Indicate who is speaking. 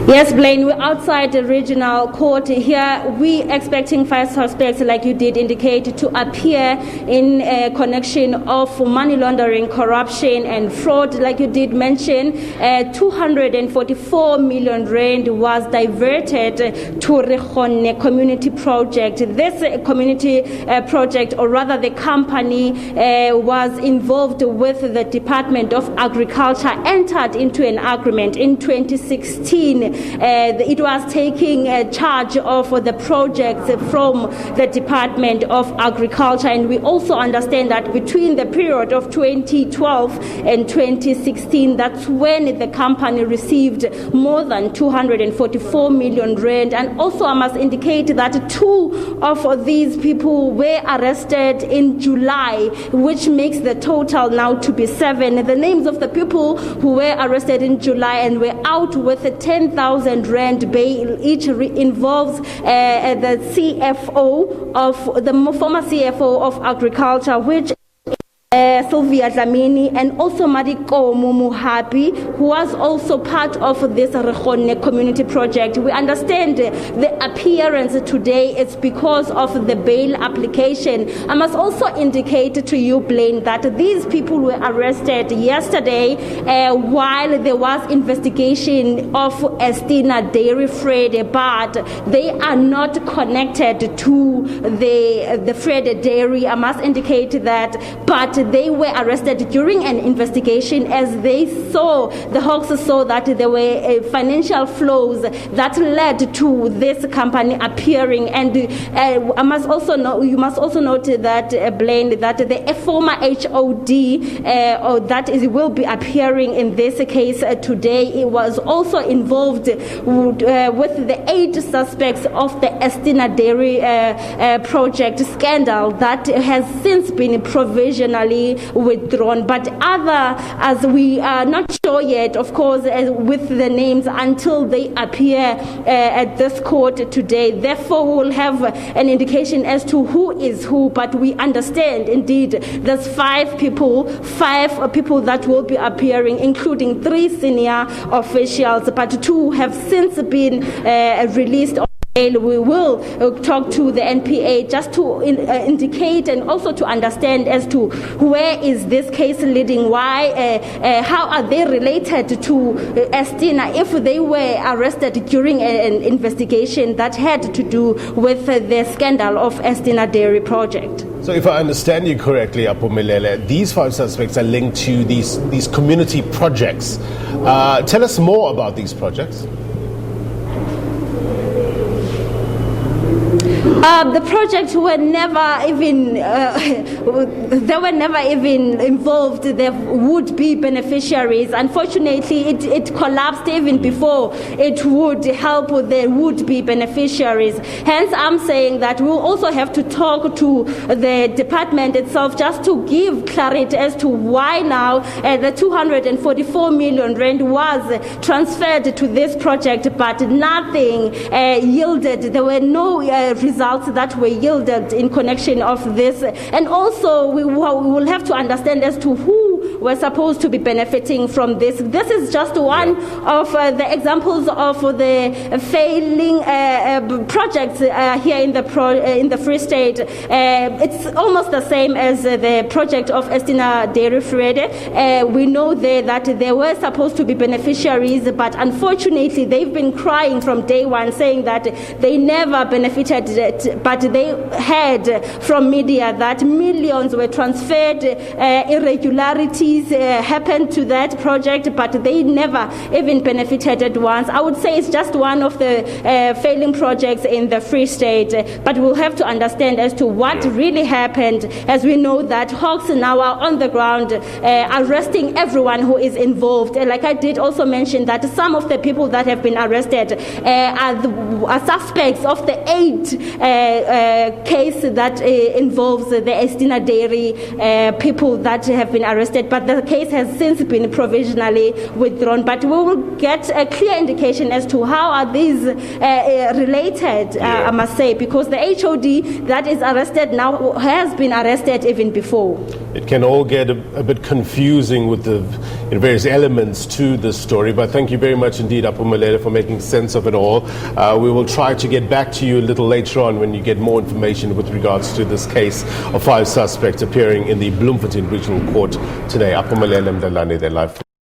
Speaker 1: Yes, Blaine, we're outside the regional court here. We're expecting 5 suspects, like you did indicate, to appear in connection of money laundering, corruption and fraud. Like you did mention, 244 million rand was diverted to Rekgonne community project. This community project, or rather the company, was involved with the Department of Agriculture, entered into an agreement in 2016. It was taking charge of the projects from the Department of Agriculture, and we also understand that between the period of 2012 and 2016, that's when the company received more than 244 million rand. And also I must indicate that 2 of these people were arrested in July, which makes the total now to be 7. The names of the people who were arrested in July and were out with a 10,000 rand bail each involves the CFO of the former CFO of Agriculture, which Sylvia Dlamini, and also Mariko Mumuhapi, who was also part of this Rekgonne community project. We understand the appearance today is because of the bail application. I must also indicate to you, Blaine, that these people were arrested yesterday while there was investigation of Estina dairy fraud, but they are not connected to the fraud dairy. I must indicate that, but they were arrested during an investigation as they saw, the Hawks saw that there were financial flows that led to this company appearing. And I must also know, you must also note that, Blaine, that the former HOD will be appearing in this case today. It was also involved with the 8 suspects of the Estina dairy project scandal that has since been provisionally withdrawn, but other, as we are not sure yet, of course, with the names until they appear at this court today. Therefore, we will have an indication as to who is who, but we understand indeed there's 5 people that will be appearing, including 3 senior officials, but 2 have since been released. We will talk to the NPA just to indicate and also to understand as to where is this case leading, why, how are they related to Estina if they were arrested during an investigation that had to do with the scandal of Estina dairy project.
Speaker 2: So if I understand you correctly, Aphumelele, these 5 suspects are linked to these community projects. Tell us more about these projects.
Speaker 1: The projects were never even, they were never even involved. They would be beneficiaries. Unfortunately, it collapsed even before it would help the would-be beneficiaries. Hence, I'm saying that we'll also have to talk to the department itself just to give clarity as to why now the 244 million rand was transferred to this project, but nothing yielded. There were no results that were yielded in connection of this. And also we will have to understand as to who were supposed to be benefiting from this. This is just one of the examples of the failing projects here in the Free State. It's almost the same as the project of Estina dairy fraud. We know there that they were supposed to be beneficiaries, but unfortunately they've been crying from day one, saying that they never benefited, but they heard from media that millions were transferred, irregularities happened to that project, but they never even benefited at once. I would say it's just one of the failing projects in the Free State, but we'll have to understand as to what really happened, as we know that Hawks now are on the ground arresting everyone who is involved. Like I did also mention that some of the people that have been arrested are suspects of the 8 case that involves the Estina dairy people that have been arrested arrested, but the case has since been provisionally withdrawn. But we will get a clear indication as to how are these related, I must say, because the HOD that is arrested now has been arrested even before.
Speaker 2: It can all get a bit confusing with the various elements to this story, but thank you very much indeed, Aphumelele, for making sense of it all. We will try to get back to you a little later on when you get more information with regards to this case of 5 suspects appearing in the Bloemfontein Regional Court today. Aphumelele Mdlalane, there live for